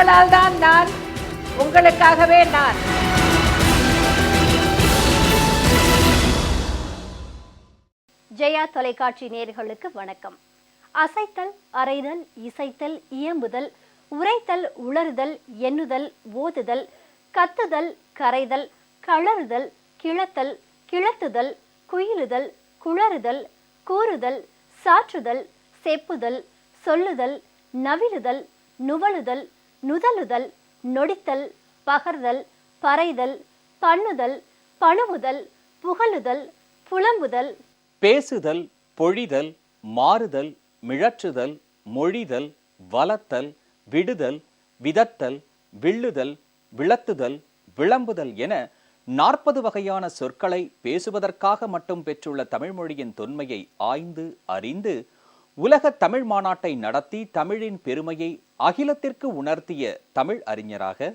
உங்களால் தான் நான், உங்களுக்காகவே நான். ஜெயா தொலைக்காட்சி நேயர்களுக்கு வணக்கம். அசைத்தல், அறைதல், இசைத்தல், இயம்புதல், உரைத்தல், உளறுதல், எண்ணுதல், ஓதுதல், கத்துதல், கரைதல், களறுதல், கிளத்தல், கிளத்துதல், குயிலுதல், குளறுதல், கூறுதல், சாற்றுதல், செப்புதல், சொல்லுதல், நவிலுதல், நுவலுதல், நுதலுதல், நொடித்தல், பகர்தல், பறைதல், பண்ணுதல், பணுவுதல், புகழுதல், புலம்புதல், பேசுதல், பொழிதல், மாறுதல், மிழற்றுதல், மொழிதல், வளர்த்தல், விடுதல், விதத்தல், வில்லுதல், விளத்துதல், விளம்புதல் என 40 வகையான சொற்களை பேசுவதற்காக மட்டும் பெற்றுள்ள தமிழ்மொழியின் தொன்மையை ஆய்ந்து அறிந்து உலக தமிழ் மாநாட்டை நடத்தி தமிழின் பெருமையை அகிலத்திற்கு உணர்த்திய தமிழ் அறிஞராக,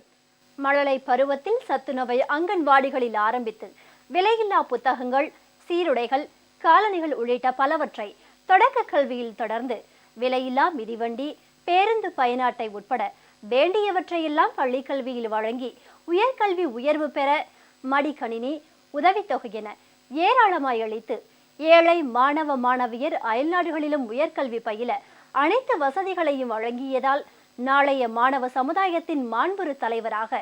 மழலை பருவத்தில் சத்துணவை அங்கன்வாடிகளில் ஆரம்பித்து விலையில்லா புத்தகங்கள், சீருடைகள், காலணிகள் உள்ளிட்ட பலவற்றை தொடக்க கல்வியில் தொடர்ந்து விலையில்லா மிதிவண்டி, பேருந்து பயனாட்டை உட்பட வேண்டியவற்றையெல்லாம் பள்ளி கல்வியில் வழங்கி உயர்கல்வி உயர்வு பெற மடிக்கணினி, உதவித்தொகை என ஏராளமாய் அளித்து ஏழை மாணவ மாணவியர் அயல்நாடுகளிலும் உயர்கல்வி பயில அனைத்து வசதிகளையும் வழங்கியதால் நாளைய மாணவ சமுதாயத்தின் மாண்புறு தலைவராக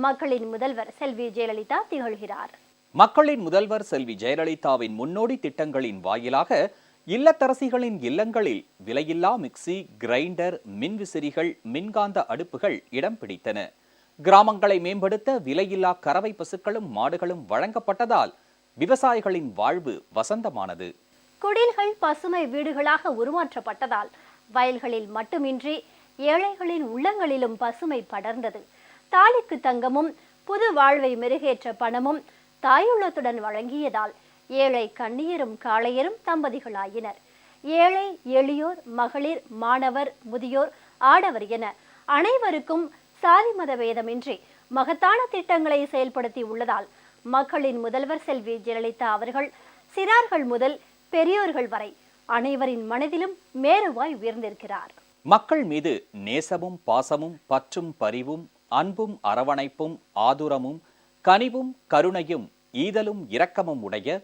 மக்களின் முதல்வர் செல்வி ஜெயலலிதா திகழ்கிறார். மக்களின் முதல்வர் செல்வி ஜெயலலிதாவின் முன்னோடி திட்டங்களின் வாயிலாக இல்லத்தரசிகளின் இல்லங்களில் விலையில்லா மிக்சி, கிரைண்டர், மின்விசிறிகள், மின்காந்த அடுப்புகள் இடம் பிடித்தன. கிராமங்களை மேம்படுத்த விலையில்லா கறவை பசுக்களும் மாடுகளும் வழங்கப்பட்டதால் விவசாயிகளின் வாழ்வு வசந்தமானது. குடில்கள் பசுமை வீடுகளாக உருமாற்றப்பட்டதால் வயல்களில் மட்டுமின்றி ஏழைகளின் உள்ளங்களிலும் பசுமை படர்ந்தது. தாலிக்கு தங்கமும் புது வாழ்வை மெருகேற்ற பணமும் தாயுள்ளத்துடன் வழங்கியதால் ஏழை கண்ணியரும் காளையரும் தம்பதிகளாயினர். ஏழை, எளியோர், மகளிர், மாணவர், முதியோர், ஆடவர் என அனைவருக்கும் சாதி மத பேதமின்றி மகத்தான திட்டங்களை செயல்படுத்தி உள்ளதால் மக்களின் முதல்வர் செல்வி ஜெயலலிதா அவர்கள் சிறார்கள் முதல் பெரியோர்கள் வரை அனைவரின் மனதிலும் மேருவாய் உயர்ந்திருக்கிறார். மக்கள் மீது நேசமும் பாசமும் பற்றும் பரிவும் அன்பும் அரவணைப்பும் ஆதுரமும் கனிவும் கருணையும் ஈதலும் இரக்கமும் உடைய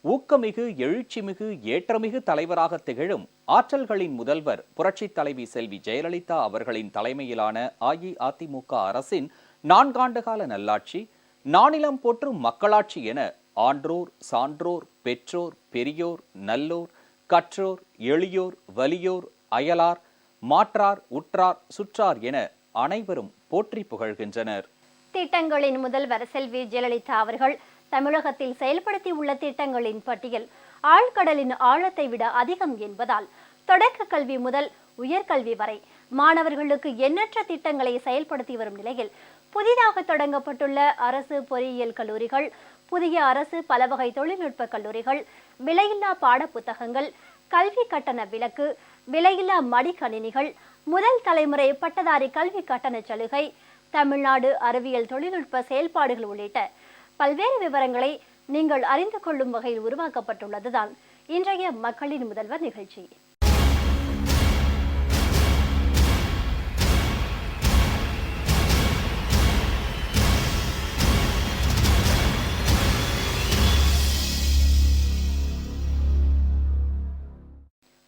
ஊக்கமிகு எழுச்சிமிகு ஏற்றமிகு தலைவராக திகழும் ஆற்றல்களின் முதல்வர் புரட்சித் தலைவி செல்வி ஜெயலலிதா அவர்களின் தலைமையிலான அஇஅதிமுக அரசின் 4 ஆண்டுகால நல்லாட்சி, நானிலம் போற்றும் மக்களாட்சி என ஆன்றோர், சான்றோர், பெற்றோர், பெரியோர், நல்லோர், கற்றோர், எளியோர், வலியோர், அயலார், மாற்றார், உற்றார், சுற்றார் என அனைவரும் போற்றி புகழ்கின்றனர். திட்டங்களின் முதல்வர் செல்வி ஜெயலலிதா அவர்கள் தமிழகத்தில் செயல்படுத்தி உள்ள திட்டங்களின் பட்டியல் ஆழ்கடலின் ஆழத்தை விட அதிகம் என்பதால் தொடக்க கல்வி முதல் உயர்கல்வி வரை மாணவர்களுக்கு எண்ணற்ற திட்டங்களை செயல்படுத்தி வரும் நிலையில் புதிதாக தொடங்கப்பட்டுள்ள அரசு பொறியியல் கல்லூரிகள், புதிய அரசு பலவகை தொழில்நுட்ப கல்லூரிகள், விலையில்லா பாட புத்தகங்கள், கல்வி கட்டண விலக்கு, விலையில்லா மடிக்கணினிகள், முதல் தலைமுறை பட்டதாரி கல்வி கட்டண சலுகை, தமிழ்நாடு அறிவியல் தொழில்நுட்ப செயல்பாடுகள் உள்ளிட்ட பல்வேறு விவரங்களை நீங்கள் அறிந்து கொள்ளும் வகையில் உருவாக்கப்பட்டுள்ளதுதான் இன்றைய மக்களின் முதல்வர் நிகழ்ச்சி.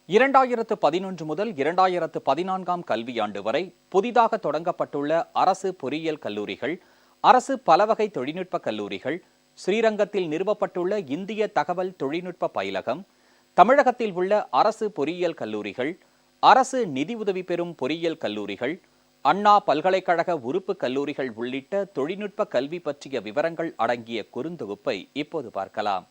இரண்டாயிரத்து 11 முதல் 2014 கல்வியாண்டு வரை புதிதாக தொடங்கப்பட்டுள்ள அரசு பொறியியல் கல்லூரிகள், அரசு பலவகை தொழில்நுட்ப கல்லூரிகள், ஸ்ரீரங்கத்தில் நிறுவப்பட்டுள்ள இந்திய தகவல் தொழில்நுட்ப பயிலகம், தமிழகத்தில் உள்ள அரசு பொறியியல் கல்லூரிகள், அரசு நிதி உதவி பெறும் பொறியியல் கல்லூரிகள், அண்ணா பல்கலைக்கழக உறுப்பு கல்லூரிகள் உள்ளிட்ட தொழில்நுட்ப கல்வி பற்றிய விவரங்கள் அடங்கிய குறுந்தொகுப்பை இப்போது பார்க்கலாம்.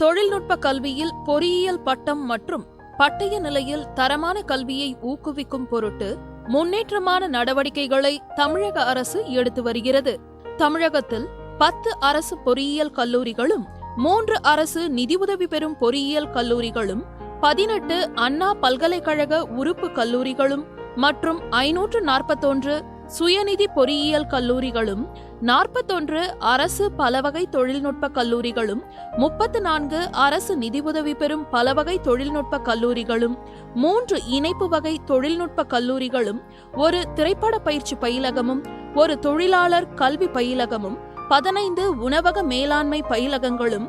தொழில்நுட்ப கல்வியில் பொறியியல் பட்டம் மற்றும் பட்டய நிலையில் தரமான கல்வியை ஊக்குவிக்கும் பொருட்டு முன்னேற்றமான நடவடிக்கைகளை தமிழக அரசு எடுத்து வருகிறது. தமிழகத்தில் 10 அரசு பொறியியல் கல்லூரிகளும் 3 அரசு நிதியுதவி பெறும் பொறியியல் கல்லூரிகளும் 18 அண்ணா பல்கலைக்கழக உறுப்பு கல்லூரிகளும் மற்றும் 541 சுயநிதி பொறியியல் கல்லூரிகளும் 41 அரசு பலவகை தொழில்நுட்ப கல்லூரிகளும் 34 அரசு நிதியுதவி பெறும் பலவகை தொழில்நுட்ப கல்லூரிகளும் 3 இணைப்பு வகை தொழில்நுட்ப கல்லூரிகளும் ஒரு திரைப்பட பயிற்சி பயிலகமும் ஒரு தொழிலாளர் கல்வி பயிலகமும் 15 உணவக மேலாண்மை பயிலகங்களும்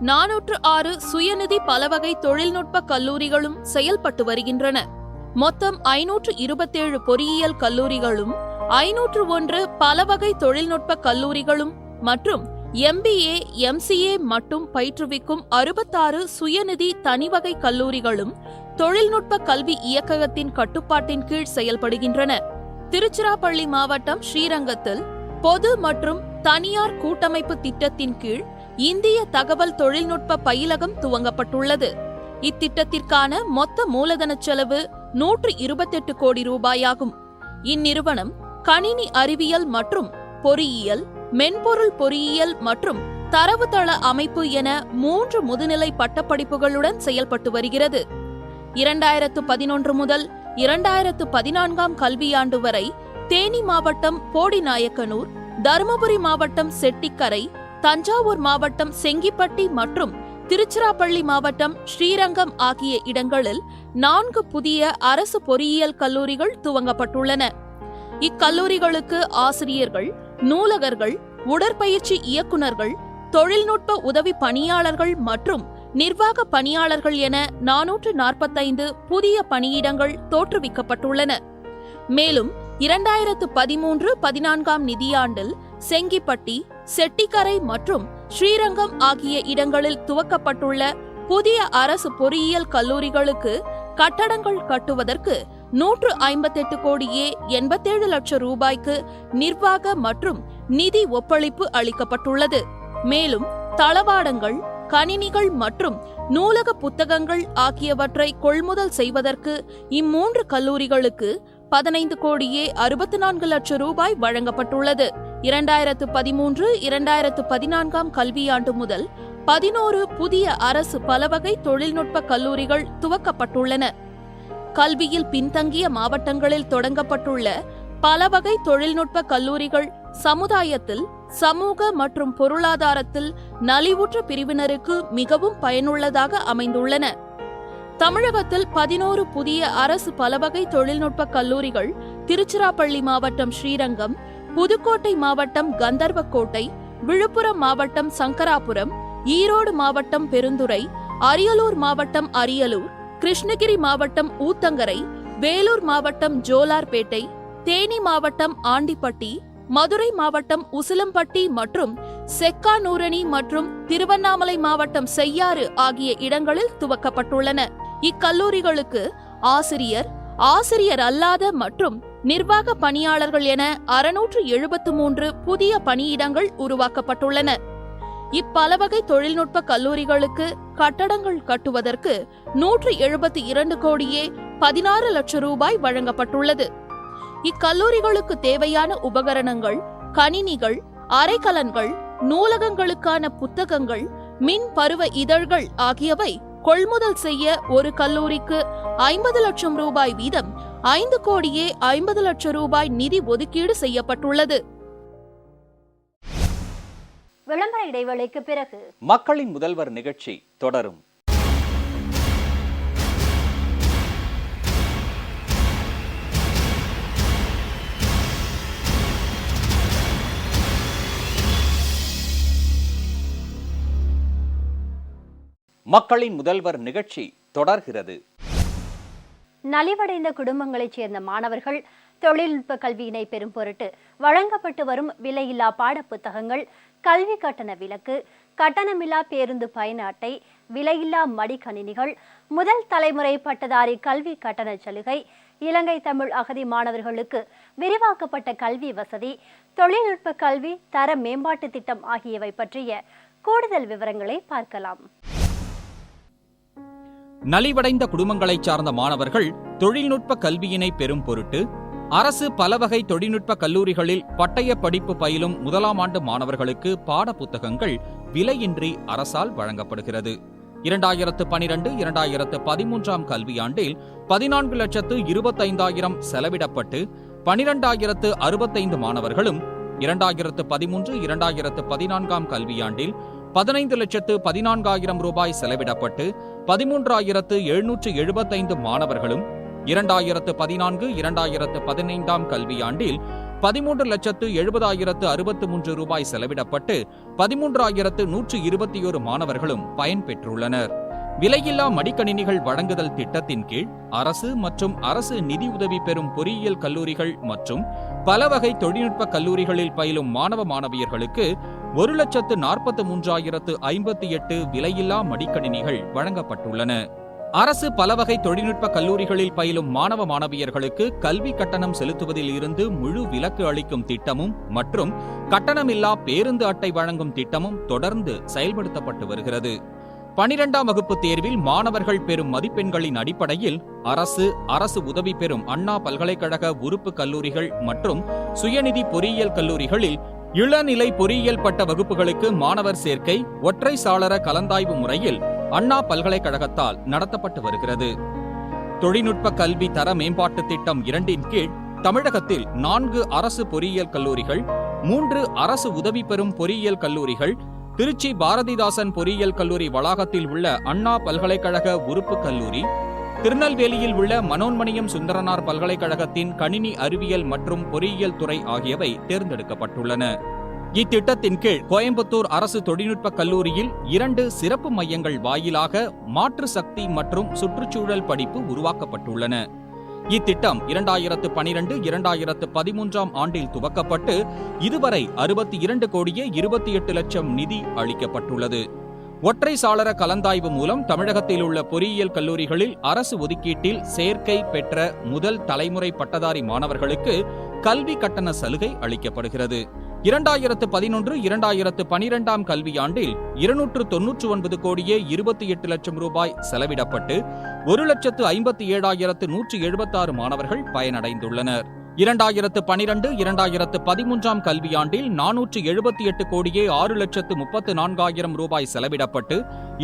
406 சுயநிதி பலவகை தொழில்நுட்ப கல்லூரிகளும் செயல்பட்டு வருகின்றன. மொத்தம் 527 பொறியியல் கல்லூரிகளும் 501 பலவகை தொழில்நுட்ப கல்லூரிகளும் மற்றும் MBA, MCA மட்டும் பயிற்றுவிக்கும் 66 சுயநிதி தனிவகை கல்லூரிகளும் தொழில்நுட்ப கல்வி இயக்ககத்தின் கட்டுப்பாட்டின் கீழ் செயல்படுகின்றன. திருச்சிராப்பள்ளி மாவட்டம் ஸ்ரீரங்கத்தில் பொது மற்றும் தனியார் கூட்டமைப்பு திட்டத்தின் கீழ் இந்திய தகவல் தொழில்நுட்ப பயிலகம் துவங்கப்பட்டுள்ளது. இத்திட்டத்திற்கான மொத்த மூலதன செலவு 128 கோடி ரூபாயாகும். இந்நிறுவனம் கணினி அறிவியல் மற்றும் பொறியியல், மென்பொருள் பொறியியல் மற்றும் தரவுத்தள அமைப்பு என 3 முதுநிலை பட்டப்படிப்புகளுடன் செயல்பட்டு வருகிறது. 2011 முதல் 2014 கல்வியாண்டு வரை தேனி மாவட்டம் போடிநாயக்கனூர், தருமபுரி மாவட்டம் செட்டிக்கரை, தஞ்சாவூர் மாவட்டம் செங்கிப்பட்டி மற்றும் திருச்சிராப்பள்ளி மாவட்டம் ஸ்ரீரங்கம் ஆகிய இடங்களில் 4 புதிய அரசு பொறியியல் கல்லூரிகள் துவங்கப்பட்டுள்ளன. இக்கல்லூரிகளுக்கு ஆசிரியர்கள், நூலகர்கள், உடற்பயிற்சி இயக்குநர்கள், தொழில்நுட்ப உதவி பணியாளர்கள் மற்றும் நிர்வாக பணியாளர்கள் என 445 புதிய பணியிடங்கள் தோற்றுவிக்கப்பட்டுள்ளன. மேலும் 2013-14 நிதியாண்டில் செங்கிப்பட்டி, செட்டிக்கரை மற்றும் ஸ்ரீரங்கம் ஆகிய இடங்களில் துவக்கப்பட்டுள்ள புதிய அரசு பொறியியல் கல்லூரிகளுக்கு கட்டடங்கள் கட்டுவதற்கு 158 கோடியே 87 லட்சம் ரூபாய்க்கு நிர்வாக மற்றும் நிதி ஒப்பளிப்பு அளிக்கப்பட்டுள்ளது. மேலும் தளவாடங்கள், கணினிகள் மற்றும் நூலக புத்தகங்கள் ஆகியவற்றை கொள்முதல் செய்வதற்கு இம்மூன்று கல்லூரிகளுக்கு 15 கோடியே 64 லட்சம் ரூபாய் வழங்கப்பட்டுள்ளது. 2013-2014 கல்வியாண்டு முதல் 11 புதிய அரசு பலவகை தொழில்நுட்ப கல்லூரிகள் துவக்கப்பட்டுள்ளன. கல்வியில் பின்தங்கிய மாவட்டங்களில் தொடங்கப்பட்டுள்ள பலவகை தொழில்நுட்ப கல்லூரிகள் சமுதாயத்தில், சமூக மற்றும் பொருளாதாரத்தில் நலிவுற்ற பிரிவினருக்கு மிகவும் பயனுள்ளதாக அமைந்துள்ளன. தமிழகத்தில் 11 புதிய அரசு பலவகை தொழில்நுட்ப கல்லூரிகள் திருச்சிராப்பள்ளி மாவட்டம் ஸ்ரீரங்கம், புதுக்கோட்டை மாவட்டம் கந்தர்வக்கோட்டை, விழுப்புரம் மாவட்டம் சங்கராபுரம், ஈரோடு மாவட்டம் பெருந்துறை, அரியலூர் மாவட்டம் அரியலூர், கிருஷ்ணகிரி மாவட்டம் ஊத்தங்கரை, வேலூர் மாவட்டம் ஜோலார்பேட்டை, தேனி மாவட்டம் ஆண்டிப்பட்டி, மதுரை மாவட்டம் உசிலம்பட்டி மற்றும் செக்கானூரணி மற்றும் திருவண்ணாமலை மாவட்டம் செய்யாறு ஆகிய இடங்களில் துவக்கப்பட்டுள்ளன. இக்கல்லூரிகளுக்கு ஆசிரியர், ஆசிரியர் அல்லாத மற்றும் நிர்வாக பணியாளர்கள் என 673 புதிய பணியிடங்கள் உருவாக்கப்பட்டுள்ளன. இப்பலவகை தொழில்நுட்ப கல்லூரிகளுக்கு கட்டடங்கள் கட்டுவதற்கு 172 கோடியே 16 லட்சம் ரூபாய் வழங்கப்பட்டுள்ளது. இக்கல்லூரிகளுக்கு தேவையான உபகரணங்கள், கணினிகள், அறைக்கலன்கள், நூலகங்களுக்கான புத்தகங்கள், மின் பருவ இதழ்கள் ஆகியவை கொள்முதல் செய்ய ஒரு கல்லூரிக்கு 50 லட்சம் ரூபாய் வீதம் 5 கோடியே 50 லட்சம் ரூபாய் நிதி ஒதுக்கீடு செய்யப்பட்டுள்ளது. விளம்பர இடைவேளைக்கு பிறகு மக்களின் முதல்வர் நிகழ்ச்சி தொடரும். மக்களின் முதல்வர் நிகழ்ச்சி தொடர்கிறது. நலிவடைந்த குடும்பங்களைச் சேர்ந்த மாணவர்கள் தொழில்நுட்ப கல்வியினை பெறும் பொருட்டு வழங்கப்பட்டு வரும் விலையில்லா பாடப்புத்தகங்கள், கல்வி கட்டண விலக்கு, கட்டணமில்லா பேருந்து பயண அட்டை, விலையில்லா மடிக்கணினிகள், முதல் தலைமுறை பட்டதாரி கல்வி கட்டண சலுகை, இலங்கை தமிழ் அகதி மாணவர்களுக்கு விரிவாக்கப்பட்ட கல்வி வசதி, தொழில்நுட்ப கல்வி தர மேம்பாட்டு திட்டம் ஆகியவை பற்றிய கூடுதல் விவரங்களை பார்க்கலாம். நலிவடைந்த குடும்பங்களைச் சார்ந்த மாணவர்கள் தொழில்நுட்ப கல்வியினை பெறும் பொருட்டு அரசு பலவகை தொழில்நுட்ப கல்லூரிகளில் பட்டய படிப்பு பயிலும் முதலாம் ஆண்டு மாணவர்களுக்கு பாட புத்தகங்கள் விலையின்றி அரசால் வழங்கப்படுகிறது. 2012-2013 கல்வியாண்டில் 14,25,000 செலவிடப்பட்டு 12,065 மாணவர்களும் 2013-2014 கல்வியாண்டில் 15,14,000 ரூபாய் செலவிடப்பட்டு 13,775 மாணவர்களும் 2014-2015 கல்வியாண்டில் 13,70,63 ரூபாய் செலவிடப்பட்டு 13,121 மாணவர்களும் பயன்பெற்றுள்ளனர். விலையில்லா மடிக்கணினிகள் வழங்குதல் திட்டத்தின் கீழ் அரசு மற்றும் அரசு நிதியுதவி பெறும் பொறியியல் கல்லூரிகள் மற்றும் பல வகை தொழில்நுட்ப கல்லூரிகளில் பயிலும் மாணவ மாணவியர்களுக்கு 1,43,058 விலையில்லா மடிக்கணினிகள் வழங்கப்பட்டுள்ளன. அரசு பல வகை தொழில்நுட்ப கல்லூரிகளில் பயிலும் மாணவ மாணவியர்களுக்கு கல்வி கட்டணம் செலுத்துவதில் இருந்து முழு விலக்கு அளிக்கும் திட்டமும் மற்றும் கட்டணமில்லா பேருந்து அட்டை வழங்கும் திட்டமும் தொடர்ந்து செயல்படுத்தப்பட்டு வருகிறது. 12ஆம் வகுப்பு தேர்வில் மாணவர்கள் பெறும் மதிப்பெண்களின் அடிப்படையில் அரசு உதவி பெறும் அண்ணா பல்கலைக்கழக உறுப்பு கல்லூரிகள் மற்றும் சுயநிதி பொறியியல் கல்லூரிகளில் இளநிலை பொறியியல் பட்ட வகுப்புகளுக்கு மாணவர் சேர்க்கை ஒற்றை சாளர கலந்தாய்வு முறையில் அண்ணா பல்கலைக்கழகத்தால் நடத்தப்பட்டு வருகிறது. தொழில்நுட்ப கல்வி தர மேம்பாட்டு திட்டம் 2 கீழ் தமிழகத்தில் 4 அரசு பொறியியல் கல்லூரிகள், 3 அரசு உதவி பெறும் பொறியியல் கல்லூரிகள், திருச்சி பாரதிதாசன் பொறியியல் கல்லூரி வளாகத்தில் உள்ள அண்ணா பல்கலைக்கழக உறுப்பு கல்லூரி, திருநெல்வேலியில் உள்ள மனோன்மணியம் சுந்தரனார் பல்கலைக்கழகத்தின் கணினி அறிவியல் மற்றும் பொறியியல் துறை ஆகியவை தேர்ந்தெடுக்கப்பட்டுள்ளன. இத்திட்டத்தின் கீழ் கோயம்புத்தூர் அரசு தொழில்நுட்ப கல்லூரியில் 2 சிறப்பு மையங்கள் வாயிலாக மாற்று சக்தி மற்றும் சுற்றுச்சூழல் படிப்பு உருவாக்கப்பட்டுள்ளன. இத்திட்டம் 2012-2013 ஆண்டில் துவக்கப்பட்டு இதுவரை 62,28,00,000 நிதி அளிக்கப்பட்டுள்ளது. ஒற்றை சாளர கலந்தாய்வு மூலம் தமிழகத்தில் உள்ள பொறியியல் கல்லூரிகளில் அரசு ஒதுக்கீட்டில் சேர்க்கை பெற்ற முதல் தலைமுறை பட்டதாரி மாணவர்களுக்கு கல்வி கட்டண சலுகை அளிக்கப்படுகிறது. 2011-2012 கல்வியாண்டில் 299,28,00,000 ரூபாய் செலவிடப்பட்டு 1,57,176 மாணவர்கள் பயனடைந்துள்ளனர். 2012-2013 கல்வியாண்டில் 478,06,34,000 ரூபாய் செலவிடப்பட்டு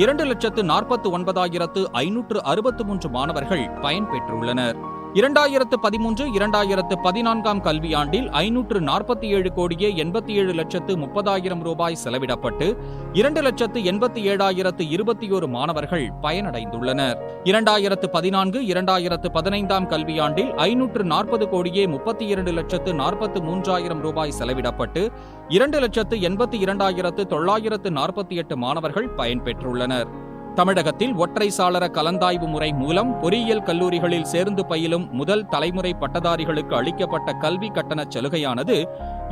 2,49,563 மாணவர்கள் பயன்பெற்றுள்ளனர். 2013-2014 கல்வியாண்டில் 547,87,30,000 ரூபாய் செலவிடப்பட்டு 2,87,021 மாணவர்கள் பயனடைந்துள்ளனர். 2014-2015 கல்வியாண்டில் 540,32,43,000 ரூபாய் செலவிடப்பட்டு 2,82,948 மாணவர்கள் பயன்பெற்றுள்ளனர். தமிழகத்தில் ஒற்றை சாளர கலந்தாய்வு முறை மூலம் பொறியியல் கல்லூரிகளில் சேர்ந்து பயிலும் முதல் தலைமுறை பட்டதாரிகளுக்கு அளிக்கப்பட்ட கல்வி கட்டண சலுகையானது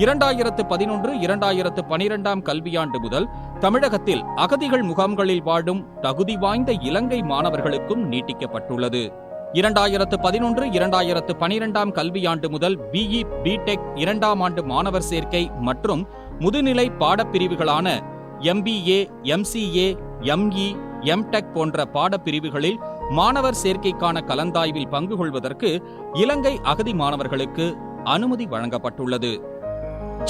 2011-2012 கல்வியாண்டு முதல் தமிழகத்தில் அகதிகள் முகாம்களில் வாழும் தகுதி வாய்ந்த இலங்கை மாணவர்களுக்கும் நீட்டிக்கப்பட்டுள்ளது. 2011-2012 கல்வியாண்டு முதல் பிஇ, பிடெக் 2ஆம் ஆண்டு மாணவர் சேர்க்கை மற்றும் முதுநிலை பாடப்பிரிவுகளான MBA, MCA, ME, MTech போன்ற பாடப்பிரிவுகளில் மாணவர் சேர்க்கைக்கான கலந்தாய்வில் பங்கு கொள்வதற்கு இலங்கை அகதி மாணவர்களுக்கு அனுமதி வழங்கப்பட்டுள்ளது.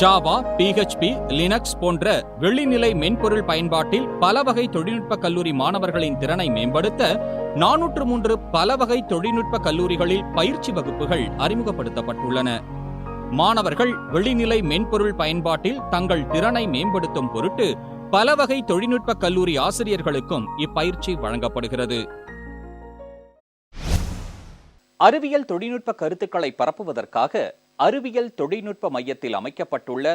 ஜாவா, PHP, லினக்ஸ் போன்ற வெளிநிலை மென்பொருள் பயன்பாட்டில் பல வகை தொழில்நுட்ப கல்லூரி மாணவர்களின் திறனை மேம்படுத்த 403 பல வகை தொழில்நுட்ப கல்லூரிகளில் பயிற்சி வகுப்புகள் அறிமுகப்படுத்தப்பட்டுள்ளன. மாணவர்கள் வெளிநிலை மென்பொருள் பயன்பாட்டில் தங்கள் திறனை மேம்படுத்தும் பொருட்டு பல வகை தொழில்நுட்ப கல்லூரி ஆசிரியர்களுக்கும் இப்பயிற்சி வழங்கப்படுகிறது. அறிவியல் தொழில்நுட்ப கருத்துக்களை பரப்புவதற்காக அறிவியல் தொழில்நுட்ப மையத்தில் அமைக்கப்பட்டுள்ள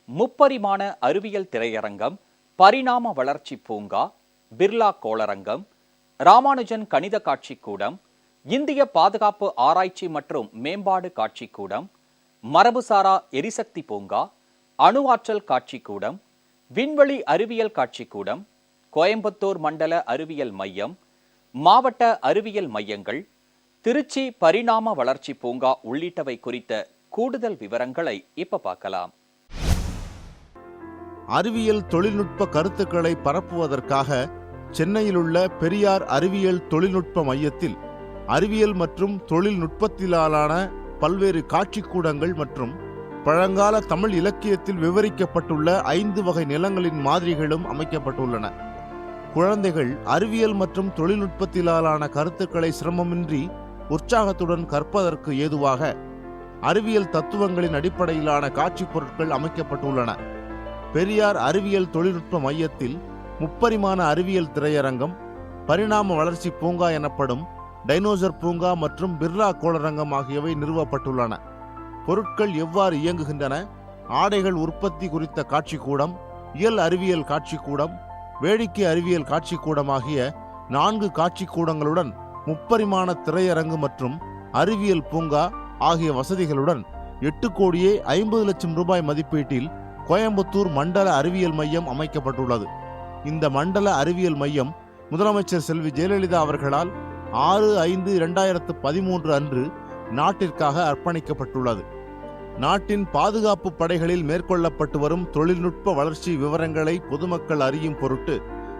முப்பரிமாண அறிவியல் திரையரங்கம், பரிணாம வளர்ச்சி பூங்கா, பிர்லா கோளரங்கம், ராமானுஜன் கணித காட்சிக்கூடம், இந்திய பாதுகாப்பு ஆராய்ச்சி மற்றும் மேம்பாடு காட்சிக்கூடம், மரபுசாரா எரிசக்தி பூங்கா, அணு ஆற்றல் காட்சிக்கூடம், விண்வெளி அறிவியல் காட்சிக்கூடம், கோயம்புத்தூர் மண்டல அறிவியல் மையம், மாவட்ட அறிவியல் மையங்கள், திருச்சி பரிணாம வளர்ச்சி பூங்கா உள்ளிட்டவை குறித்த கூடுதல் விவரங்களை இப்ப பார்க்கலாம். அறிவியல் தொழில்நுட்ப கருத்துக்களை பரப்புவதற்காக சென்னையில் உள்ள பெரியார் அறிவியல் தொழில்நுட்ப மையத்தில் அறிவியல் மற்றும் தொழில்நுட்பத்திலான பல்வேறு காட்சிக்கூடங்கள் மற்றும் பழங்கால தமிழ் இலக்கியத்தில் விவரிக்கப்பட்டுள்ள 5 வகை நிலங்களின் மாதிரிகளும் அமைக்கப்பட்டுள்ளன. குழந்தைகள் அறிவியல் மற்றும் தொழில்நுட்பத்திலான கருத்துக்களை சிரமமின்றி உற்சாகத்துடன் கற்பதற்கு ஏதுவாக அறிவியல் தத்துவங்களின் அடிப்படையிலான காட்சி பொருட்கள் அமைக்கப்பட்டுள்ளன. பெரியார் அறிவியல் தொழில்நுட்ப மையத்தில் முப்பரிமாண அறிவியல் திரையரங்கம், பரிணாம வளர்ச்சி பூங்கா எனப்படும் டைனோசர் பூங்கா மற்றும் பிர்லா கோளரங்கம் ஆகியவை நிறுவப்பட்டுள்ளன. பொருட்கள் எவ்வாறு இயங்குகின்றன, ஆடைகள் உற்பத்தி குறித்த காட்சிக்கூடம், இயல் அறிவியல் காட்சிக்கூடம், வேடிக்கை அறிவியல் காட்சிக்கூடம் ஆகிய 4 காட்சிக்கூடங்களுடன் முப்பரிமாண திரையரங்கு மற்றும் அறிவியல் பூங்கா ஆகிய வசதிகளுடன் 8,50,00,000 ரூபாய் மதிப்பீட்டில் கோயம்புத்தூர் மண்டல அறிவியல் மையம் அமைக்கப்பட்டுள்ளது. இந்த மண்டல அறிவியல் மையம் முதலமைச்சர் செல்வி ஜெயலலிதா அவர்களால் 6/5/2013 அன்று நாட்டிற்காக அர்ப்பணிக்கப்பட்டுள்ளது. நாட்டின் பாதுகாப்பு படைகளில் மேற்கொள்ளப்பட்டு வரும் தொழில்நுட்ப வளர்ச்சி விவரங்களை பொதுமக்கள் அறியும் பொருட்டு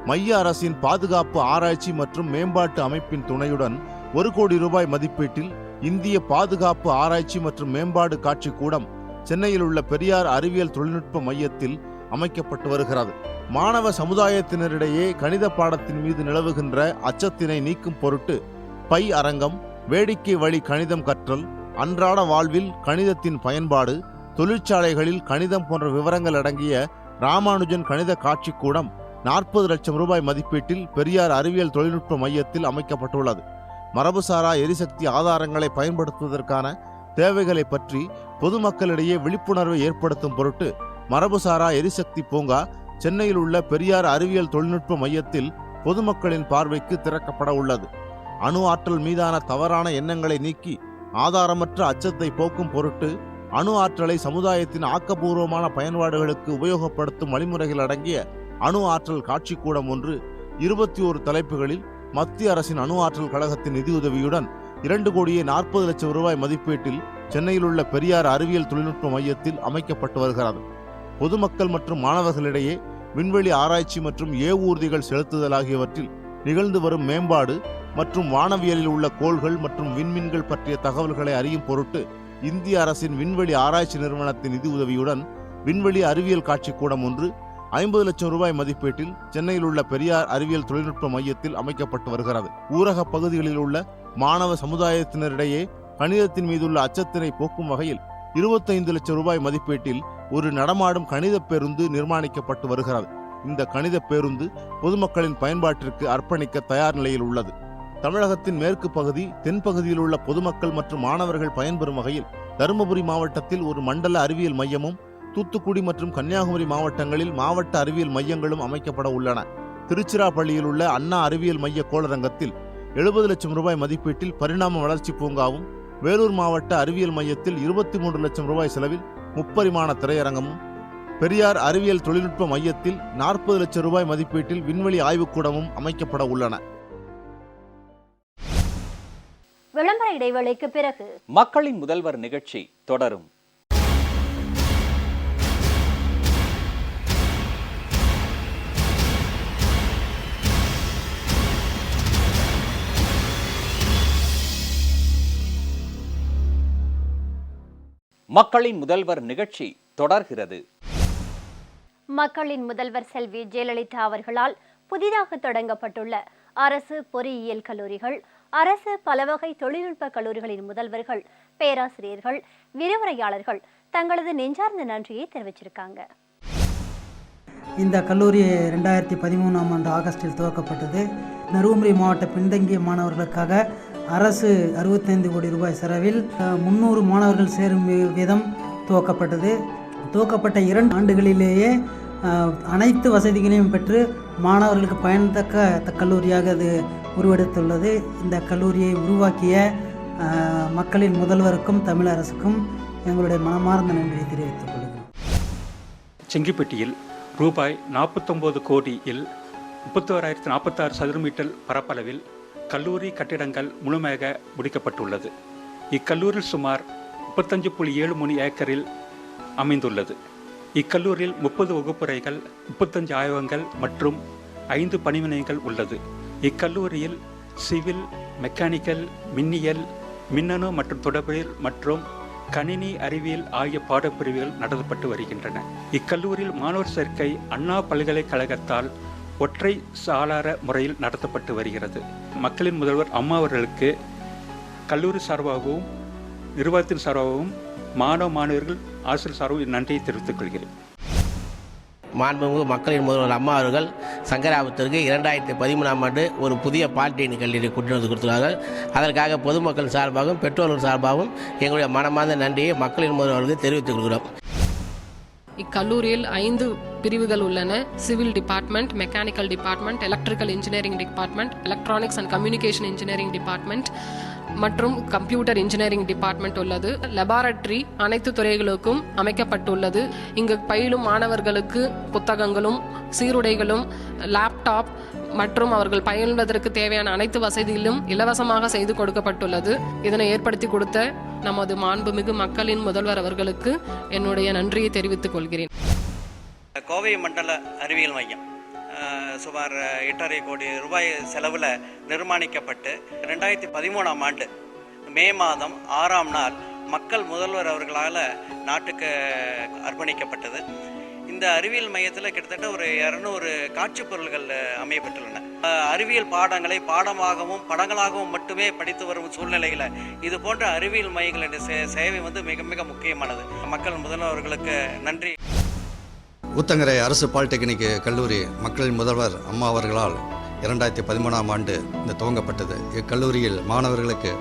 மைய அரசின் பாதுகாப்பு ஆராய்ச்சி மற்றும் மேம்பாட்டு அமைப்பின் துணையுடன் 1 கோடி ரூபாய் மதிப்பீட்டில் இந்திய பாதுகாப்பு ஆராய்ச்சி மற்றும் மேம்பாடு காட்சிக்கூடம் சென்னையில் உள்ள பெரியார் அறிவியல் தொழில்நுட்ப மையத்தில் அமைக்கப்பட்டு வருகிறது. மாணவ சமுதாயத்தினரிடையே கணித பாடத்தின் மீது நிலவுகின்ற அச்சத்தினை நீக்கும் பொருட்டு பை அரங்கம், வேடிக்கை வழி கணிதம் கற்றல், அன்றாட வாழ்வில் கணிதத்தின் பயன்பாடு, தொழிற்சாலைகளில் கணிதம் போன்ற விவரங்கள் அடங்கிய ராமானுஜன் கணித காட்சிக்கூடம் 40 லட்சம் ரூபாய் மதிப்பீட்டில் பெரியார் அறிவியல் தொழில்நுட்ப மையத்தில் அமைக்கப்பட்டுள்ளது. மரபுசாரா எரிசக்தி ஆதாரங்களை பயன்படுத்துவதற்கான தேவைகளை பற்றி பொதுமக்களிடையே விழிப்புணர்வை ஏற்படுத்தும் பொருட்டு மரபுசாரா எரிசக்தி பூங்கா சென்னையில் உள்ள பெரியார் அறிவியல் தொழில்நுட்ப மையத்தில் பொதுமக்களின் பார்வைக்கு திறக்கப்பட உள்ளது. அணு ஆற்றல் மீதான தவறான எண்ணங்களை நீக்கி ஆதாரமற்ற அச்சத்தை போக்கும் பொருட்டு அணு ஆற்றலை சமுதாயத்தின் ஆக்கப்பூர்வமான பயன்பாடுகளுக்கு உபயோகப்படுத்தும் வழிமுறைகள் அடங்கிய அணு ஆற்றல் காட்சிக்கூடம் ஒன்று 21 தலைப்புகளில் மத்திய அரசின் அணு ஆற்றல் கழகத்தின் நிதியுதவியுடன் 2,40,00,000 ரூபாய் மதிப்பீட்டில் சென்னையில் உள்ள பெரியார் அறிவியல் தொழில்நுட்ப மையத்தில் அமைக்கப்பட்டு வருகிறது. பொதுமக்கள் மற்றும் மாணவர்களிடையே விண்வெளி ஆராய்ச்சி மற்றும் ஏவூர்திகள் செலுத்துதல் ஆகியவற்றில் நிகழ்ந்து வரும் மேம்பாடு மற்றும் வானவியலில் உள்ள கோள்கள் மற்றும் விண்மீன்கள் பற்றிய தகவல்களை அறியும் பொருட்டு இந்திய அரசின் விண்வெளி ஆராய்ச்சி நிறுவனத்தின் நிதியுதவியுடன் விண்வெளி அறிவியல் காட்சிக்கூடம் ஒன்று 50 லட்சம் ரூபாய் மதிப்பீட்டில் சென்னையில் உள்ள பெரியார் அறிவியல் தொழில்நுட்ப மையத்தில் அமைக்கப்பட்டு வருகிறது. ஊரக பகுதிகளில் உள்ள மாணவ சமுதாயத்தினரிடையே கணிதத்தின் மீதுள்ள அச்சத்தினை போக்கும் வகையில் 25 லட்சம் ரூபாய் மதிப்பீட்டில் ஒரு நடமாடும் கணித பேருந்து நிர்மாணிக்கப்பட்டு வருகிறது. இந்த கணித பேருந்து பொதுமக்களின் பயன்பாட்டிற்கு அர்ப்பணிக்க தயார் நிலையில் உள்ளது. தமிழகத்தின் மேற்கு பகுதி, தென்பகுதியில் உள்ள பொதுமக்கள் மற்றும் மாணவர்கள் பயன்பெறும் வகையில் தருமபுரி மாவட்டத்தில் ஒரு மண்டல அறிவியல் மையமும், தூத்துக்குடி மற்றும் கன்னியாகுமரி மாவட்டங்களில் மாவட்ட அறிவியல் மையங்களும் அமைக்கப்பட உள்ளன. திருச்சிராப்பள்ளியில் உள்ள அண்ணா அறிவியல் மைய கோளரங்கத்தில் 70 லட்சம் ரூபாய் மதிப்பீட்டில் பரிணாம வளர்ச்சி பூங்காவும், வேலூர் மாவட்ட அறிவியல் மையத்தில் 23 லட்சம் ரூபாய் செலவில் முப்பரிமாண திரையரங்கமும், பெரியார் அறிவியல் தொழில்நுட்ப மையத்தில் 40 லட்சம் ரூபாய் மதிப்பீட்டில் விண்வெளி ஆய்வுக்கூடமும் அமைக்கப்பட உள்ளன. விளம்பர இடைவேளைக்கு பிறகு மக்களின் முதல்வர் நிகழ்ச்சி தொடரும். மக்களின் முதல்வர் நிகழ்ச்சி தொடர்கிறது. மக்களின் முதல்வர் செல்வி ஜெயலலிதா அவர்களால் புதிதாக தொடங்கப்பட்டுள்ள அரசு பொறியியல் கல்லூரிகள், அரசு பலவகை தொழில்நுட்ப கல்லூரிகளின் முதல்வர்கள், பேராசிரியர்கள், விரிவுரையாளர்கள் தங்களது நெஞ்சார்ந்த நன்றியை தெரிவிச்சிருக்காங்க. இந்த கல்லூரி 2013ஆம் ஆண்டு ஆகஸ்டில் துவக்கப்பட்டது. தருமபுரி மாவட்ட பின்தங்கிய மாணவர்களுக்காக அரசு 65 கோடி ரூபாய் செலவில் 300 மாணவர்கள் சேரும் விதம் துவக்கப்பட்டது. துவக்கப்பட்ட 2 ஆண்டுகளிலேயே அனைத்து வசதிகளையும் பெற்று மாணவர்களுக்கு பயன்தக்க கல்லூரியாக அது உருவெடுத்துள்ளது. இந்த கல்லூரியை உருவாக்கிய மக்களின் முதல்வருக்கும் தமிழ் அரசுக்கும் எங்களுடைய மனமார்ந்த நன்றியை தெரிவித்துக் கொள்கிறோம். செங்கிப்பட்டியில் ரூபாய் 49 கோடியில் 31,046 சதுர மீட்டர் பரப்பளவில் கல்லூரி கட்டிடங்கள் முழுமையாக முடிக்கப்பட்டுள்ளது. இக்கல்லூரி சுமார் 35.73 ஏக்கரில் அமைந்துள்ளது. இக்கல்லூரியில் 30 வகுப்பறைகள், 35 ஆய்வகங்கள் மற்றும் 5 பணிமனைகள் உள்ளது. இக்கல்லூரியில் சிவில், மெக்கானிக்கல், மின்னியல், மின்னணு மற்றும் தொடர்பியல் மற்றும் கணினி அறிவியல் ஆகிய பாடப்பிரிவுகள் நடத்தப்பட்டு வருகின்றன. இக்கல்லூரியில் மாணவர் சேர்க்கை அண்ணா பல்கலைக்கழகத்தால் ஒற்றை சாளர முறையில் நடத்தப்பட்டு வருகிறது. மக்களின் முதல்வர் அம்மா அவர்களுக்கு கல்லூரி சார்பாகவும் நிர்வாகத்தின் சார்பாகவும் மாணவர்கள் ஆசிரியர் சார்பில் நன்றியை தெரிவித்துக் கொள்கிறேன். மாண்புமிகு மக்களின் முதல்வர் அம்மா அவர்கள் சங்கராபுரத்திற்கு 2013ஆம் ஆண்டு ஒரு புதிய பாலிடெக்னிக் கல்லூரி கொண்டு வந்து கொடுத்துள்ளார்கள். அதற்காக பொதுமக்கள் சார்பாகவும் பெற்றோர்கள் சார்பாகவும் எங்களுடைய மனமார்ந்த நன்றியை மக்களின் முதல்வர்களுக்கு தெரிவித்துக் கொள்கிறோம். இக்கல்லூரியில் 5 பிரிவுகள் உள்ளன. Civil department, mechanical department, electrical engineering department, electronics and communication engineering department மற்றும் கம்ப்யூட்டர் இன்ஜினியரிங் டிபார்ட்மெண்ட் உள்ளது. லெபார்டரி அனைத்து துறைகளுக்கும் அமைக்கப்பட்டுள்ளது. இங்கு பயிலும் மாணவர்களுக்கு புத்தகங்களும் சீருடைகளும் லேப்டாப் மற்றும் அவர்கள் பயில்வதற்கு தேவையான அனைத்து வசதியிலும் இலவசமாக செய்து கொடுக்கப்பட்டுள்ளது. இதனை ஏற்படுத்தி கொடுத்த நமது மாண்புமிகு மக்களின் முதல்வர் அவர்களுக்கு என்னுடைய நன்றியை தெரிவித்துக் கொள்கிறேன். கோவை மண்டல அறிவியல் மையம் சுமார் 8.5 கோடி ரூபாய் செலவில் நிர்மாணிக்கப்பட்டு 2013ஆம் ஆண்டு மே மாதம் 6ஆம் நாள் மக்கள் முதல்வர் அவர்களால் நாட்டுக்கு அர்ப்பணிக்கப்பட்டது. இந்த அறிவியல் மையத்தில் கிட்டத்தட்ட ஒரு 200 காட்சி பொருள்கள் அமையப்பட்டுள்ளன. அறிவியல் பாடங்களை பாடமாகவும் படங்களாகவும் மட்டுமே படித்து வரும் சூழ்நிலையில் இது போன்ற அறிவியல் மையங்களின் சேவை மிக மிக முக்கியமானது. மக்கள் முதல்வர்களுக்கு நன்றி. ஊத்தங்கரை அரசு பாலிடெக்னிக் கல்லூரி மக்களின் முதல்வர் அம்மா அவர்களால் 2013ஆம் ஆண்டு துவங்கப்பட்டது. இக்கல்லூரியில் மாணவர்களுக்கு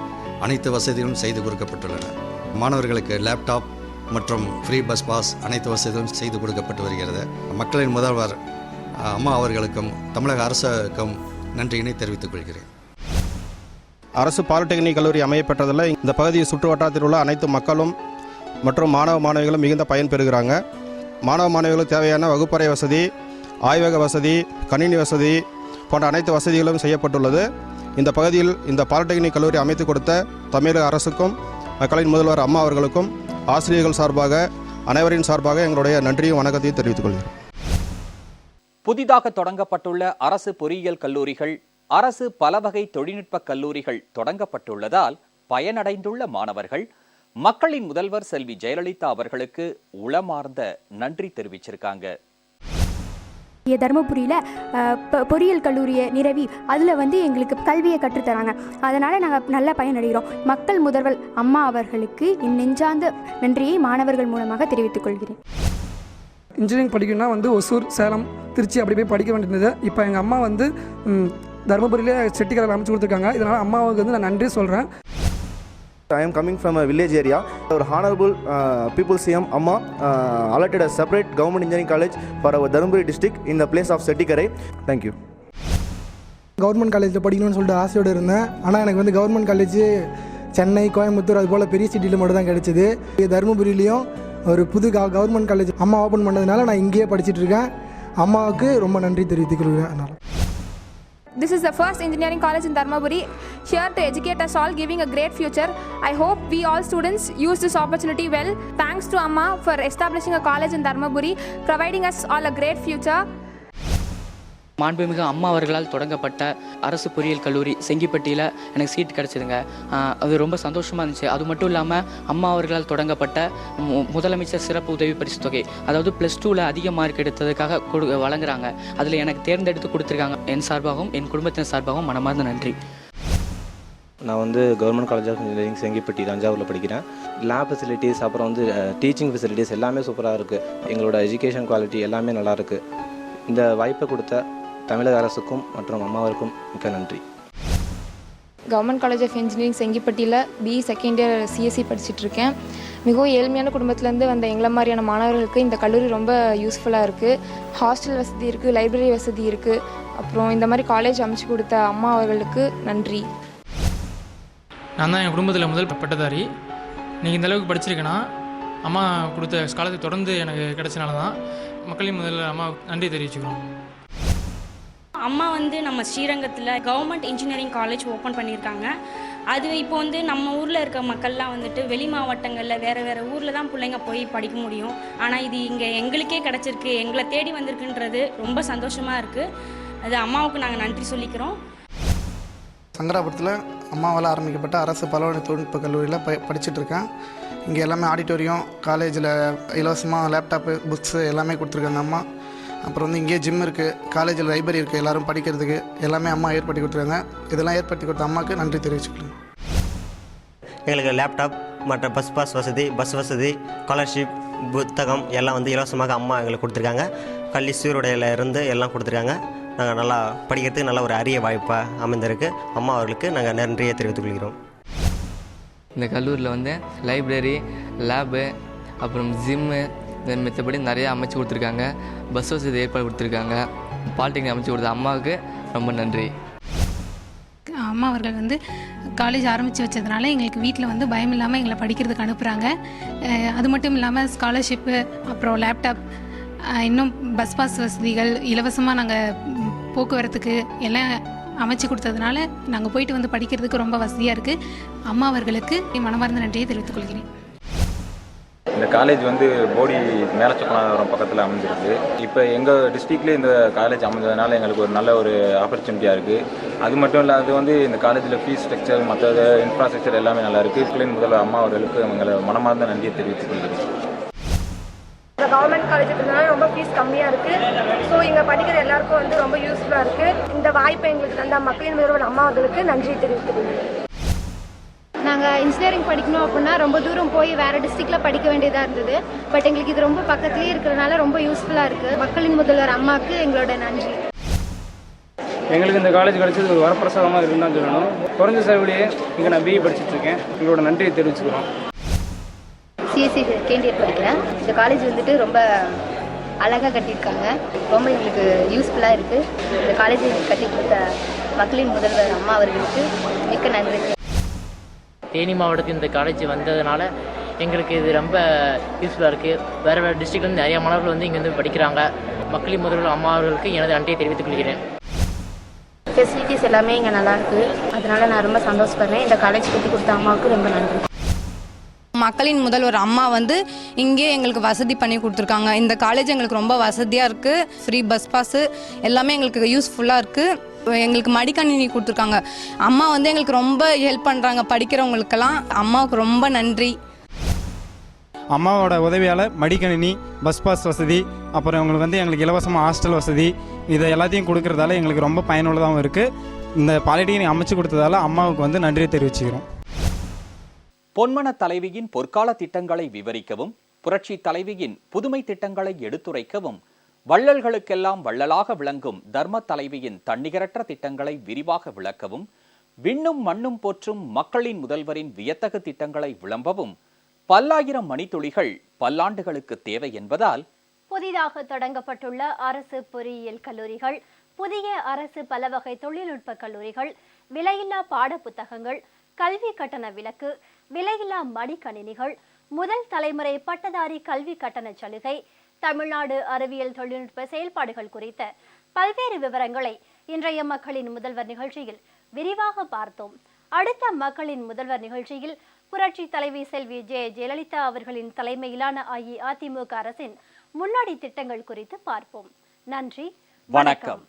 அனைத்து வசதிகளும் செய்து கொடுக்கப்பட்டுள்ளன. மாணவர்களுக்கு லேப்டாப் மற்றும் ஃப்ரீ பஸ் பாஸ் அனைத்து வசதிகளும் செய்து கொடுக்கப்பட்டு வருகிறது. மக்களின் முதல்வர் அம்மா அவர்களுக்கும் தமிழக அரசுக்கும் நன்றியினை தெரிவித்துக் கொள்கிறேன். அரசு பாலிடெக்னிக் கல்லூரி அமையப்பட்டதில் இந்த பகுதியை சுற்று வட்டாரத்தில் உள்ள அனைத்து மக்களும் மற்றும் மாணவிகளும் மிகுந்த பயன் பெறுகிறாங்க. மாணவர்களுக்கு தேவையான வகுப்பறை வசதி, ஆய்வக வசதி, கணினி வசதி போன்ற அனைத்து வசதிகளும் செய்யப்பட்டுள்ளது. இந்த பகுதியில் இந்த பாலிடெக்னிக் கல்லூரி அமைத்து கொடுத்த தமிழக அரசுக்கும் மக்களின் முதல்வர் அம்மா அவர்களுக்கும் ஆசிரியர்கள் சார்பாக அனைவரின் சார்பாக எங்களுடைய நன்றியும் வணக்கத்தையும் தெரிவித்துக் கொள்கிறேன். புதிதாக தொடங்கப்பட்டுள்ள அரசு பொறியியல் கல்லூரிகள், அரசு பலவகை தொழில்நுட்ப கல்லூரிகள் தொடங்கப்பட்டுள்ளதால் பயனடைந்துள்ள மாணவர்கள் மக்களின் முதல்வர் செல்வி ஜெயலலிதா அவர்களுக்கு உளமார்ந்த நன்றி தெரிவிச்சிருக்காங்க. தருமபுரியில் பொறியியல் கல்லூரியை நிறுவி அதில் எங்களுக்கு கல்வியை கற்றுத்தராங்க. அதனால் நாங்கள் நல்ல பயனடைகிறோம். மக்கள் முதல்வர் அம்மா அவர்களுக்கு என் நெஞ்சார்ந்த நன்றியை மாணவர்கள் மூலமாக தெரிவித்துக் கொள்கிறேன். இன்ஜினியரிங் படிக்கணும்னா ஒசூர், சேலம், திருச்சி அப்படி போய் படிக்க வேண்டியது. இப்போ எங்கள் அம்மா தருமபுரியிலே செட்டிக்கடை அமைச்சு கொடுத்துருக்காங்க. இதனால் அம்மாவுக்கு நான் நன்றி சொல்கிறேன். I am coming from a village area. Our Honorable People CM Amma allotted a separate government engineering college for our Dharmaburi district in the place of Settikkarai. Thank you. Government காலேஜில் படிக்கணும்னு சொல்லிட்டு ஆசையோடு இருந்தேன். ஆனால் எனக்கு கவர்மெண்ட் காலேஜ் சென்னை, கோயம்புத்தூர் அது போல் பெரிய சிட்டியில் மட்டும் தான் கிடச்சிது. தருமபுரியிலையும் ஒரு புது கவர்மெண்ட் காலேஜ் அம்மா ஓப்பன் பண்ணதுனால நான் இங்கேயே படிச்சுட்டு இருக்கேன். அம்மாவுக்கு ரொம்ப நன்றி தெரிவித்துக் கொள்கிறேன். This is the first engineering college in Dharmaburi, here to educate us all, giving a great future. I hope we all students use this opportunity well. Thanks to Amma for establishing a college in Dharmaburi, providing us all a great future. மாண்புமிகு அம்மா அவர்களால் தொடங்கப்பட்ட அரசு பொறியியல் கல்லூரி செங்கிப்பட்டியில் எனக்கு seat கிடச்சிதுங்க. அது ரொம்ப சந்தோஷமாக இருந்துச்சு. அது மட்டும் இல்லாமல் அம்மா அவர்களால் தொடங்கப்பட்ட முதலமைச்சர் சிறப்பு உதவி பரிசு தொகை, அதாவது +2ல் அதிக மார்க் எடுத்ததுக்காக வழங்குறாங்க. அதில் எனக்கு தேர்ந்தெடுத்து கொடுத்துருக்காங்க. என் சார்பாகவும் என் குடும்பத்தின் சார்பாகவும் மனமார்ந்த நன்றி. நான் government college of engineering Chengipatti தஞ்சாவூரில் படிக்கிறேன். லேப் ஃபெசிலிட்டிஸ் அப்புறம் டீச்சிங் ஃபெசிலிட்டிஸ் எல்லாமே சூப்பராக இருக்குது. எங்களோட எஜுகேஷன் குவாலிட்டி எல்லாமே நல்லாயிருக்கு. இந்த வாய்ப்பை கொடுத்த தமிழக அரசுக்கும் மற்றும் அம்மாவிற்கும் மிக்க நன்றி. கவர்மெண்ட் காலேஜ் ஆஃப் இன்ஜினியரிங் செங்கிப்பட்டியில் BE செகண்ட் இயர் CSE படிச்சுட்ருக்கேன். மிகவும் ஏழ்மையான குடும்பத்துலேருந்து வந்த எங்களை மாதிரியான மாணவர்களுக்கு இந்த கல்லூரி ரொம்ப யூஸ்ஃபுல்லாக இருக்குது. ஹாஸ்டல் வசதி இருக்குது, லைப்ரரி வசதி இருக்குது. அப்புறம் இந்த மாதிரி காலேஜ் அமைச்சு கொடுத்த அம்மா அவர்களுக்கு நன்றி. நான் தான் என் குடும்பத்தில் முதல் பட்டதாரி. நீங்கள் இந்த அளவுக்கு படிச்சிருக்கேன்னா அம்மா கொடுத்த ஸ்காலர்ஷிப் தொடர்ந்து எனக்கு கிடைச்சனால தான். மக்களின் முதல்ல அம்மா நன்றி தெரிவிச்சுக்கிறோம். அம்மா நம்ம ஸ்ரீரங்கத்தில் கவர்மெண்ட் இன்ஜினியரிங் காலேஜ் ஓப்பன் பண்ணியிருக்காங்க. அது இப்போ நம்ம ஊரில் இருக்க மக்கள்லாம் வெளி மாவட்டங்களில் வேறு ஊரில் தான் பிள்ளைங்க போய் படிக்க முடியும். ஆனால் இது இங்கே எங்களுக்கே கிடச்சிருக்கு, எங்களை தேடி வந்திருக்குன்றது ரொம்ப சந்தோஷமாக இருக்குது. அது அம்மாவுக்கு நாங்கள் நன்றி சொல்லிக்கிறோம். சங்கராபுரத்தில் அம்மாவால் ஆரம்பிக்கப்பட்ட அரசு பலவகை தொழில்நுட்ப கல்லூரியில் படிச்சுட்ருக்கேன். இங்கே எல்லாமே ஆடிட்டோரியம், காலேஜில் இலவசமாக லேப்டாப்பு, புக்ஸு எல்லாமே கொடுத்துருக்காங்க அம்மா. அப்புறம் இங்கேயே ஜிம் இருக்குது, காலேஜில் லைப்ரரி இருக்குது, எல்லோரும் படிக்கிறதுக்கு எல்லாமே அம்மா ஏற்படுத்தி கொடுத்துருக்காங்க. இதெல்லாம் ஏற்படுத்தி கொடுத்த அம்மாவுக்கு நன்றி தெரிவிச்சுக்கலாம். எங்களுக்கு லேப்டாப், மற்ற பஸ் வசதி ஸ்காலர்ஷிப் புத்தகம் எல்லாம் வந்து இலவசமாக அம்மா எங்களுக்கு கொடுத்துருக்காங்க. கல்வி சீருடையில் இருந்து எல்லாம் கொடுத்துருக்காங்க. நாங்கள் நல்லா படிக்கிறதுக்கு நல்ல ஒரு அரிய வாய்ப்பாக அமைந்திருக்கு. அம்மா அவர்களுக்கு நாங்கள் நன்றியை தெரிவித்துக் கொள்கிறோம். இந்த கல்லூரியில் வந்து லைப்ரரி, லேபு, அப்புறம் ஜிம்மு, மற்றபடி நிறையா அமைச்சு கொடுத்துருக்காங்க. பஸ் வசதி ஏற்பாடு கொடுத்துருக்காங்க. பாலிடெக்னிக் அமைச்சு கொடுத்த அம்மாவுக்கு ரொம்ப நன்றி. அம்மா அவர்கள் வந்து காலேஜ் ஆரம்பித்து வச்சதுனால எங்களுக்கு வீட்டில் வந்து பயம் இல்லாமல் எங்களை படிக்கிறதுக்கு அனுப்புகிறாங்க. அது மட்டும் இல்லாமல் ஸ்காலர்ஷிப்பு, அப்புறம் லேப்டாப், இன்னும் பஸ் பாஸ் வசதிகள், இலவசமாக நாங்கள் போக்குவரத்துக்கு எல்லாம் அமைச்சு கொடுத்ததுனால நாங்கள் போயிட்டு வந்து படிக்கிறதுக்கு ரொம்ப வசதியாக இருக்குது. அம்மா அவர்களுக்கு மனமார்ந்த நன்றியை தெரிவித்துக் கொள்கிறேன். இந்த காலேஜ் வந்து போடி மேலச்சக்கலாபுரம் பக்கத்தில் அமைஞ்சிருக்கு. இப்போ எங்கள் டிஸ்ட்ரிக்ட்லேயே இந்த காலேஜ் அமைஞ்சதுனால எங்களுக்கு ஒரு நல்ல ஒரு ஆப்பர்ச்சுனிட்டியாக இருக்குது. அது மட்டும் இல்லாது வந்து இந்த காலேஜில் ஃபீஸ் ஸ்ட்ரக்சர், மற்ற இன்ஃப்ராஸ்ட்ரக்சர் எல்லாமே நல்லா இருக்குது. மக்களின் முதல்வர் அம்மா அவர்களுக்கு எங்களை மனமார்ந்த நன்றியை தெரிவித்துக் கொள்கிறேன். இந்த கவர்மெண்ட் காலேஜுக்குனால ரொம்ப ஃபீஸ் கம்மியாக இருக்குது. ஸோ இங்கே படிக்கிற எல்லாருக்கும் வந்து ரொம்ப யூஸ்ஃபுல்லாக இருக்குது. இந்த வாய்ப்பை எங்களுக்கு தந்த மக்களின் முதல்வர் அம்மா அவர்களுக்கு நன்றி தெரிவித்துக் கொள்கிறேன். நாங்கள் இன்ஜினியரிங் படிக்கணும் அப்படின்னா ரொம்ப தூரம் போய் வேறு டிஸ்ட்ரிக்டில் படிக்க வேண்டியதாக இருந்தது. பட் எங்களுக்கு இது ரொம்ப பக்கத்துலேயே இருக்கிறதுனால ரொம்ப யூஸ்ஃபுல்லாக இருக்குது. மக்களின் முதல்வர் அம்மாவுக்கு எங்களோட நன்றி. எங்களுக்கு இந்த காலேஜ் கிடைச்சது ஒரு வரப்பிரசாதமாக இருக்குன்னு சொல்லணும். குறைஞ்ச செலவுலேயே இங்கே நான் பிஇ படிச்சுட்ருக்கேன். எங்களோட நன்றியை தெரிவிச்சுக்கிறோம். சிஎஸ்சி செகண்ட் இயர் படிக்கிறேன். இந்த காலேஜ் வந்துட்டு ரொம்ப அழகாக கட்டியிருக்காங்க. ரொம்ப எங்களுக்கு யூஸ்ஃபுல்லாக இருக்குது. இந்த காலேஜை எங்களுக்கு கட்டி கொடுத்த மக்களின் முதல்வர் அம்மா அவர்களுக்கு மிக்க நன்றி. தேனி மாவட்டத்தில் இந்த காலேஜ் வந்ததுனால எங்களுக்கு இது ரொம்ப யூஸ்ஃபுல்லாக இருக்குது. வேறு வேறு டிஸ்ட்ரிக்ட்லேருந்து நிறைய மாணவர்கள் வந்து இங்கே வந்து படிக்கிறாங்க. மக்களின் முதல்வர் அம்மா அவர்களுக்கு எனது நன்றியை தெரிவித்துக் கொள்கிறேன். ஃபெசிலிட்டிஸ் எல்லாமே இங்கே நல்லாயிருக்கு. அதனால் நான் ரொம்ப சந்தோஷப்படுறேன். இந்த காலேஜ் கட்டி கொடுத்த அம்மாவுக்கு ரொம்ப நன்றி. மக்களின் முதல்வர் அம்மா வந்து இங்கே எங்களுக்கு வசதி பண்ணி கொடுத்துருக்காங்க. இந்த காலேஜ் எங்களுக்கு ரொம்ப வசதியாக இருக்குது. ஃப்ரீ பஸ் பாஸு எல்லாமே எங்களுக்கு யூஸ்ஃபுல்லாக இருக்குது. எங்களுக்கு மடிக்கணினி கொடுத்துருக்காங்க. அம்மா வந்து எங்களுக்கு ரொம்ப ஹெல்ப் பண்ணுறாங்க படிக்கிறவங்களுக்கெல்லாம். அம்மாவுக்கு ரொம்ப நன்றி. அம்மாவோட உதவியால் மடிக்கணினி, பஸ் பாஸ் வசதி, அப்புறம் இவங்களுக்கு வந்து எங்களுக்கு இலவசமாக ஹாஸ்டல் வசதி, இதை எல்லாத்தையும் கொடுக்கறதால எங்களுக்கு ரொம்ப பயனுள்ளதாகவும் இருக்குது. இந்த பாலிடெக்னிக் அமைச்சு கொடுத்ததால அம்மாவுக்கு வந்து நன்றியை தெரிவிச்சுக்கிறோம். பொன்மன தலைவியின் பொற்கால திட்டங்களை விவரிக்கவும், புரட்சி தலைவியின் புதுமை திட்டங்களை எடுத்துரைக்கவும், வள்ளல்களுக்கெல்லாம் வள்ளலாக விளங்கும் தர்ம தலைவியின் தன்னிகரற்ற திட்டங்களை விரிவாக விளக்கவும், விண்ணும் மண்ணும் போற்றும் மக்களின் முதல்வரின் வியத்தகு திட்டங்களை விளம்பவும் பல்லாயிரம் மணித்துளிகள் பல்லாண்டுகளுக்கு தேவை என்பதால் புதிதாக தொடங்கப்பட்டுள்ள அரசு பொறியியல் கல்லூரிகள், புதிய அரசு பலவகை தொழில்நுட்ப கல்லூரிகள், விலையில்லா பாட புத்தகங்கள், கல்வி கட்டண விலக்கு, விலையில்லா மடிக்கணினிகள், முதல் தலைமுறை பட்டதாரி கல்வி கட்டண சலுகை, தமிழ்நாடு அறிவியல் தொழில்நுட்ப செயல்பாடுகள் குறித்த பல்வேறு விவரங்களை இன்றைய மக்களின் முதல்வர் நிகழ்ச்சியில் விரிவாக பார்த்தோம். அடுத்த மக்களின் முதல்வர் நிகழ்ச்சியில் புரட்சி தலைவி செல்வி ஜெயலலிதா அவர்களின் தலைமையிலான அஇஅதிமுக அரசின் முன்னோடி திட்டங்கள் குறித்து பார்ப்போம். நன்றி, வணக்கம்.